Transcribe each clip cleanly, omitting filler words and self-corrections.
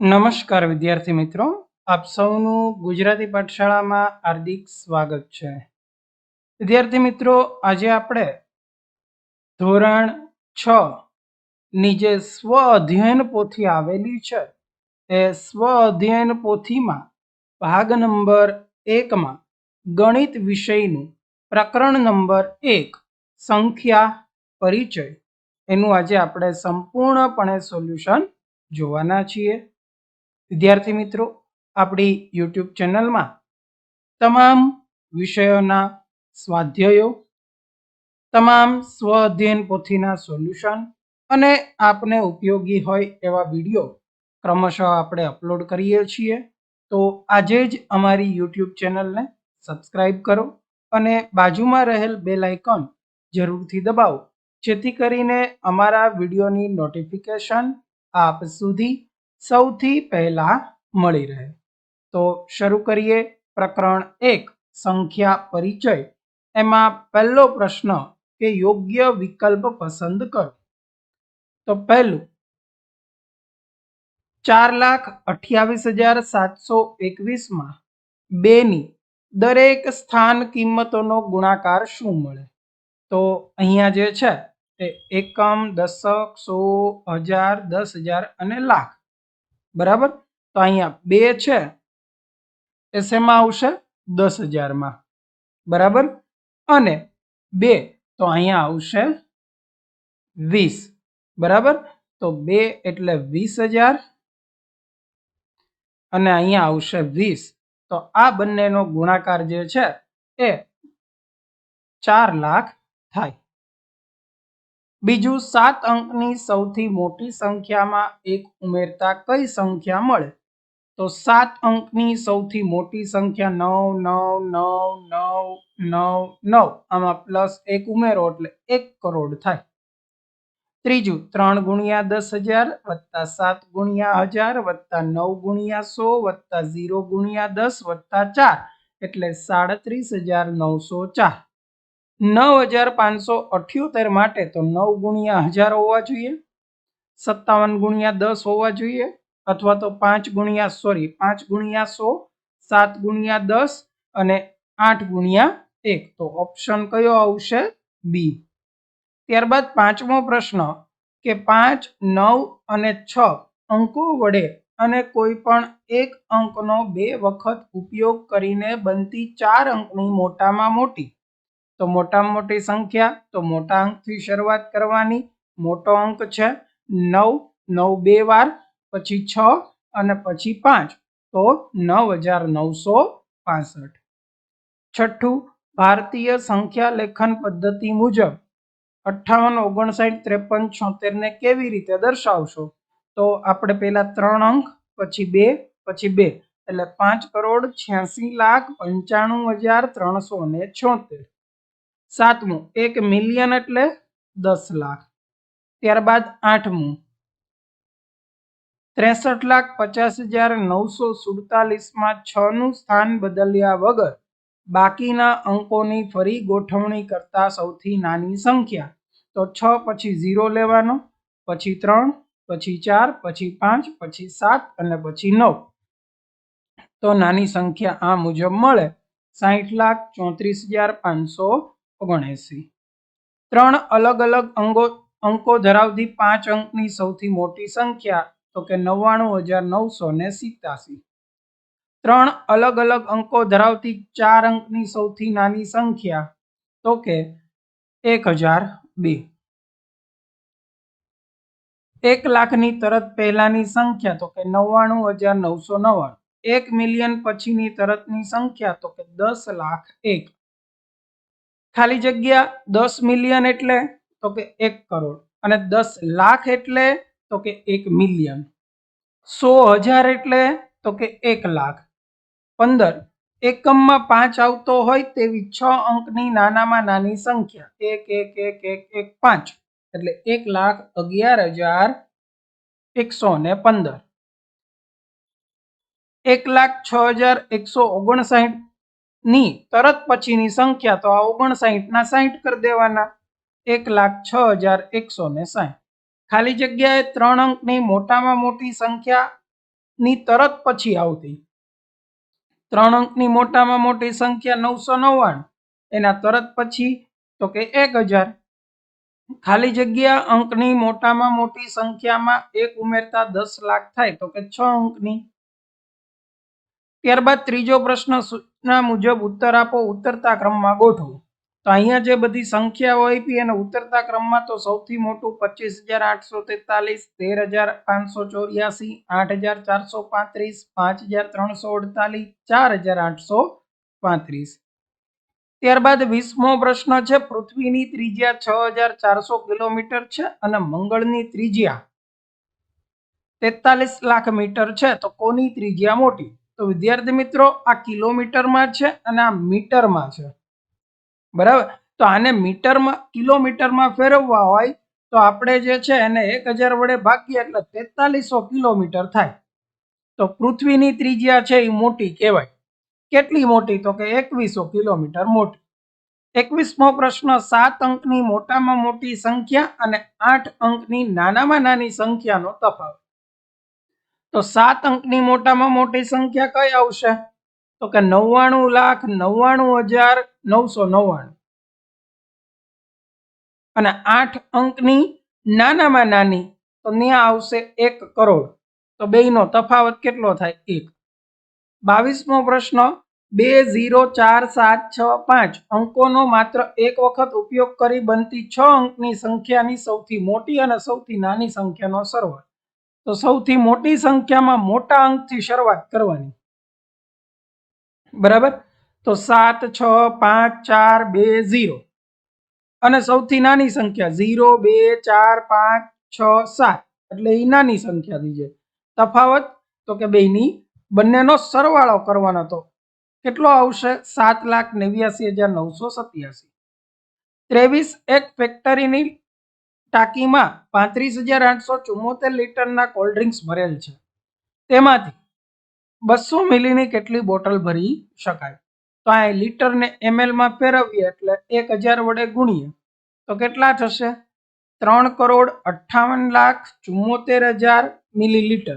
નમસ્કાર વિદ્યાર્થી મિત્રો, આપ સૌનું ગુજરાતી પાઠશાળામાં હાર્દિક સ્વાગત છે। વિદ્યાર્થી મિત્રો, આજે આપણે ધોરણ 6 ની જે સ્વ અધ્યયન પોથી આવેલી છે એ સ્વ અધ્યયન પોથીમાં ભાગ નંબર 1 માં ગણિત વિષયનું પ્રકરણ નંબર 1 સંખ્યા પરિચય એનું આજે આપણે સંપૂર્ણપણે સોલ્યુશન જોવાના છીએ। વિદ્યાર્થી મિત્રો, આપણી યુટ્યુબ ચેનલમાં તમામ વિષયોના સ્વાધ્યાયો, તમામ સ્વ અધ્યયન પોથીના સોલ્યુશન અને આપને ઉપયોગી હોય એવા વિડીયો ક્રમશઃ આપણે અપલોડ કરીએ છીએ। તો આજે જ અમારી યુટ્યુબ ચેનલને સબસ્ક્રાઈબ કરો અને બાજુમાં રહેલ બેલ આઇકોન જરૂરથી દબાવો, જેથી કરીને અમારા વિડીયોની નોટિફિકેશન આપ સુધી સૌથી પહેલા મળી રહે। તો શરૂ કરીએ। પ્રકરણ 1 સંખ્યા પરિચય એમાં પહેલો પ્રશ્ન કે યોગ્ય વિકલ્પ પસંદ કરો। તો પહેલું 4,28,721 માં 2 ની દરેક સ્થાન કિંમતોનો ગુણાકાર શું મળે? તો અહીંયા જે છે એ એકમ, દશક, સો, હજાર, 10,000 અને લાખ, બરાબર। તો અહીંયા 2 છે એ શેમાં આવશે? 10,000 માં, બરાબર। અને 2 તો અહીંયા આવશે 20, બરાબર। તો 2 એટલે 20,000 અને અહીંયા આવશે 20। તો આ બંનેનો ગુણાકાર જે છે એ 4 લાખ થાય। બીજું, 7 અંકની સૌથી મોટી સંખ્યામાં 1 ઉમેરતા કઈ સંખ્યા મળે? તો 7 અંકની સૌથી મોટી સંખ્યા 9,9,9,9,9, આમાં +1 ઉમેરો એટલે 1 કરોડ થાય। ત્રીજું, 3 ગુણ્યા 10,000 વત્તા 7 ગુણ્યા 1000 વત્તા 9 ગુણ્યા 100 વત્તા 0 ગુણ્યા 10 વત્તા 4 એટલે 37,904। 9,578 માટે તો 9 ગુણ્યા 1000 હોવા જોઈએ, 57 ગુણ્યા 10 હોવા જોઈએ, અથવા તો 5 ગુણ્યા 100, 7 ગુણ્યા 10 અને 8 ગુણ્યા 1। તો ઓપ્શન કયો આવશે? બી। ત્યારબાદ પાંચમો પ્રશ્ન કે 5, 9 અને 6 અંકો વડે અને કોઈ પણ એક અંકનો 2 વખત ઉપયોગ કરીને બનતી 4 અંકની મોટામાં મોટી, તો મોટામાં મોટી સંખ્યા, તો મોટા અંકથી શરૂઆત કરવાની। મોટો અંક છે 9, 9 2 વાર, પછી 6 અને પછી 5, તો 9,965। છઠ્ઠું, ભારતીય સંખ્યા લેખન પદ્ધતિ મુજબ 58, 59, 53, 76 ને કેવી રીતે દર્શાવશો? તો આપણે પહેલા 3 અંક, પછી 2, પછી 2 એટલે 5,86,95,376। સાતમું, 1 મિલિયન એટલે 10 લાખ। ત્યારબાદ આઠમું, 63,50,947 માં 6 નું સ્થાન બદલ્યા વગર બાકીના અંકોની ફરી ગોઠવણી કરતા સૌથી નાની સંખ્યા, તો 6 પછી 0 લેવાનો, પછી 3, પછી 4, પછી 5, પછી 7 અને પછી 9। તો નાની સંખ્યા આ મુજબ મળે 60,34,579। 3 અલગ અલગ અંકો ધરાવતી 5 અંકની સૌથી મોટી સંખ્યા, તો કે 99,987। 3 અલગ અલગ અંકો ધરાવતી 4 અંકની સૌથી નાની સંખ્યા, તો કે 1002। 1 લાખની તરત પહેલાની સંખ્યા, તો કે 99,999। 1 મિલિયન પછીની તરતની સંખ્યા, તો કે 10,01,000। ખાલી જગ્યા 10 મિલિયન એટલે તો કે 1 કરોડ અને 10 લાખ એટલે તો કે 1 મિલિયન। 100,000 એટલે તો કે 1 લાખ। 15 એકમમાં 5 આવતો હોય તેવી 6 અંકની નાનામાં નાની સંખ્યા, 1 1 1 1 1 5 એટલે 1,11,115। 1,06,159 ની તરત પછીની સંખ્યા, તો આ 59 ના 60 કરી દેવાના, 1,06,160। ખાલી જગ્યાએ 3 અંકની મોટામાં મોટી સંખ્યા ની તરત પછી આવતી 3 અંકની મોટામાં મોટી સંખ્યા 999 એના તરત પછી તો કે 1000 ખાલી જગ્યા અંકની મોટામાં મોટી સંખ્યામાં 1 ઉમેરતા 10 લાખ થાય તો કે 6 અંકની ત્યારબાદ ત્રીજો પ્રશ્ન સૂચના મુજબ ઉત્તર આપો ઉત્તરતા ક્રમમાં ગોઠવો તો અહીંયા જે બધી સંખ્યાઓ આપી એને ઉત્તરતા ક્રમમાં તો સૌથી મોટું 25,843 13,584 8,435 5,348 4,835 ત્યારબાદ 20મો પ્રશ્ન છે પૃથ્વીની ત્રિજ્યા 6,400 કિલોમીટર છે અને મંગળની ત્રિજ્યા 43 લાખ મીટર છે તો કોની ત્રિજ્યા મોટી તો વિદ્યાર્થી મિત્રો આ કિલોમીટરમાં છે અને આ મીટરમાં છે બરાબર તો આને મીટરમાં કિલોમીટરમાં ફેરવવા હોય તો આપણે જે છે એને 1000 વડે ભાગીએ એટલે 4300 કિલોમીટર થાય તો પૃથ્વીની ત્રિજ્યા છે એ મોટી કહેવાય કેટલી મોટી તો કે 2100 કિલોમીટર મોટી 21મો પ્રશ્ન 7 અંકની મોટામાં મોટી સંખ્યા અને 8 અંકની નાનામાં નાની સંખ્યાનો તફાવત તો 7 અંકની મોટામાં મોટી સંખ્યા કઈ આવશે તો કે 99,99,999 અને 8 અંકની નાનામાં નાની તો ત્યાં આવશે 1 કરોડ તો બેયનો તફાવત કેટલો થાય 1 22મો પ્રશ્ન 204765 અંકોનો માત્ર એક વખત ઉપયોગ કરી બનતી 6 અંકની સંખ્યાની સૌથી મોટી અને સૌથી નાની સંખ્યાનો સરવાળો તો સૌથી મોટી સંખ્યામાં મોટા અંકથી શરૂઆત કરવાની બરાબર તો 7 6 5 4 2 0 અને સૌથી નાની સંખ્યા 0 2 4 5 6 7 એટલે એ નાની સંખ્યા થઈ જાય તફાવત તો કે બેયની બંનેનો સરવાળો કરવાનો તો કેટલો આવશે 7,89,987 23 એક ફેક્ટરીની ટાંકીમાં 35,874 લીટરના કોલ્ડ ડ્રિંક્સ ભરેલ છે તેમાંથી 200 મિલીની કેટલી બોટલ ભરી શકાય તો આ લીટરને ml માં ફેરવીએ એટલે 1000 વડે ગુણીએ તો કેટલા થશે 3,58,74,000 મિલીલીટર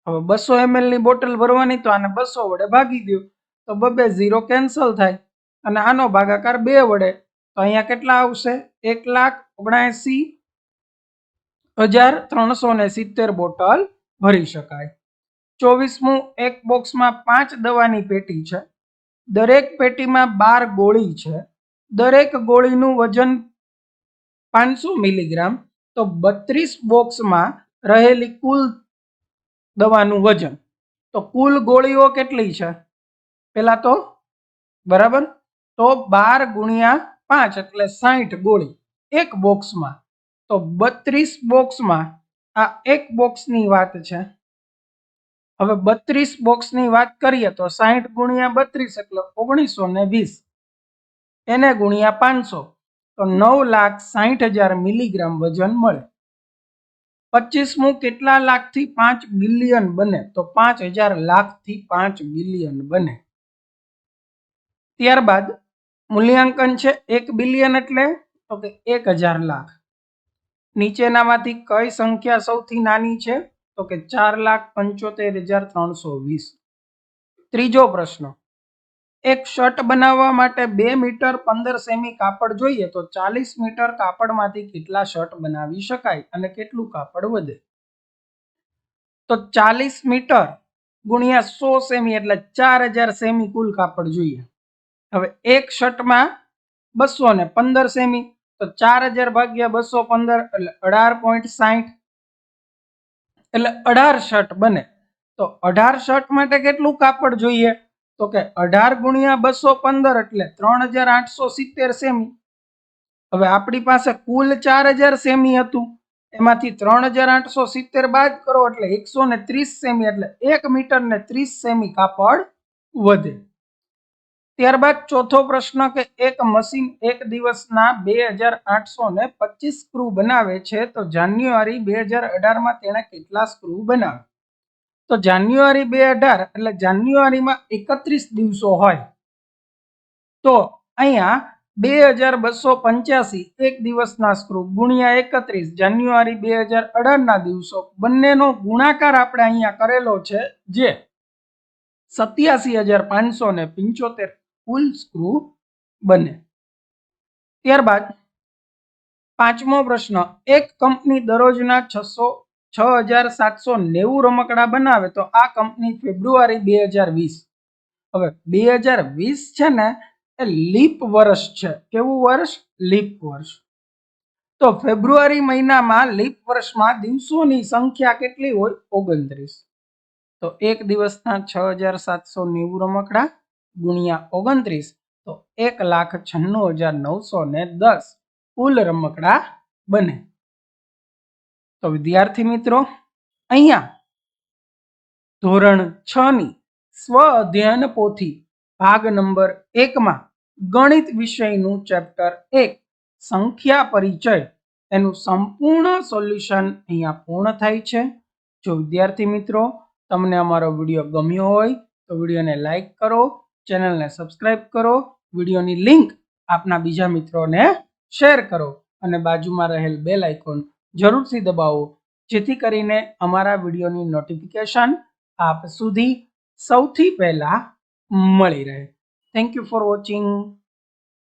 હવે 200 ml ની બોટલ ભરવાની તો આને 200 વડે ભાગી દો તો બબે 0 કેન્સલ થાય અને આનો ભાગાકાર 2 વડે તો અહીંયા કેટલા આવશે 1,79,370 બોટલ ભરી શકાય 24મું એક બોક્સમાં 5 દવાની પેટી છે દરેક પેટીમાં 12 ગોળી છે દરેક ગોળીનું વજન 500 મિલીગ્રામ તો 32 બોક્સમાં રહેલી કુલ દવાનું વજન તો કુલ ગોળીઓ કેટલી છે પેલા તો બરાબર તો 12 ગુણ્યા 5 એટલે 60 ગોળી એક બોક્સમાં તો 32 બોક્સમાં આ એક બોક્સની વાત છે હવે 32 બોક્સની વાત કરીએ તો 60 ગુણ્યા 32 એટલે 1920 એને ગુણ્યા 500 તો 9,60,000 મિલીગ્રામ વજન મળે 25મું કેટલા લાખથી 5 બિલિયન બને તો 5000 લાખથી 5 બિલિયન બને ત્યારબાદ મૂલ્યાંકન છે 1 બિલિયન એટલે તો કે 1000 લાખ નીચેનામાંથી કઈ સંખ્યા સૌથી નાની છે તો કે 4,75,320 ત્રીજો પ્રશ્ન એક શર્ટ બનાવવા માટે 2 મીટર 15 સેમી કાપડ જોઈએ તો 40 મીટર કાપડમાંથી કેટલા શર્ટ બનાવી શકાય અને કેટલું કાપડ વધે તો 40 મીટર ગુણ્યા 100 સેમી એટલે 4000 સેમી કુલ કાપડ જોઈએ હવે એક શર્ટમાં 215 સેમી તો 4000 ભાગ્યા 215 એટલે 18.60 એટલે 18 શર્ટ બને તો 18 શર્ટ માટે કેટલું કાપડ જોઈએ તો કે 18 ગુણ્યા 215 એટલે 3870 સેમી હવે આપણી પાસે કુલ 4000 સેમી હતું એમાંથી 3870 બાદ કરો એટલે 130 સેમી એટલે 1 મીટર ને 30 સેમી કાપડ વધે ત્યારબાદ ચોથો પ્રશ્ન કે એક મશીન એક દિવસના 2825 સ્ક્રૂ બનાવે છે તો જાન્યુઆરી 2018 માં તેણે કેટલા સ્ક્રૂ બનાવે તો જાન્યુઆરી 2018 એટલે જાન્યુઆરીમાં 31 દિવસો હોય તો અહીંયા 2285 એક દિવસના સ્ક્રૂ ગુણ્યા 31 જાન્યુઆરી 2018 ના દિવસો બંનેનો ગુણાકાર આપણે અહીંયા કરેલો છે, જે 87,575 કુલ સ્ક્રૂ બને. ત્યારબાદ પાંચમો પ્રશ્ન, એક કંપની દરરોજના 6,790 રમકડા બનાવે તો આ કંપની ફેબ્રુઆરી 2020, હવે 2020 છે ને એ લીપ વર્ષ છે. કેવું વર્ષ? લીપ વર્ષ. તો ફેબ્રુઆરી મહિનામાં લીપ વર્ષમાં દિવસોની સંખ્યા કેટલી હોય? 29. તો એક દિવસના 6,790 રમકડા ગુણ્યા 29 તો 1,96,910 કુલ રમકડા બને. તો વિદ્યાર્થી મિત્રો, અહીંયા ધોરણ 6 ની સ્વ અધ્યયન પોથી ભાગ નંબર 1 માં ગણિત વિષયનું ચેપ્ટર 1 સંખ્યા પરિચય એનું સંપૂર્ણ સોલ્યુશન અહીંયા પૂર્ણ થાય છે. જો વિદ્યાર્થી મિત્રો તમને અમારો વિડીયો ગમ્યો હોય તો વિડીયોને લાઈક કરો, ચેનલને સબસ્ક્રાઈબ કરો, વિડીયોની લિંક આપના બીજા મિત્રોને શેર કરો અને બાજુમાં રહેલ બેલ આઇકોન જરૂરથી દબાવો, જેથી કરીને અમારા વિડીયોની નોટિફિકેશન આપ સુધી સૌથી પહેલા મળી રહે. Thank you for watching.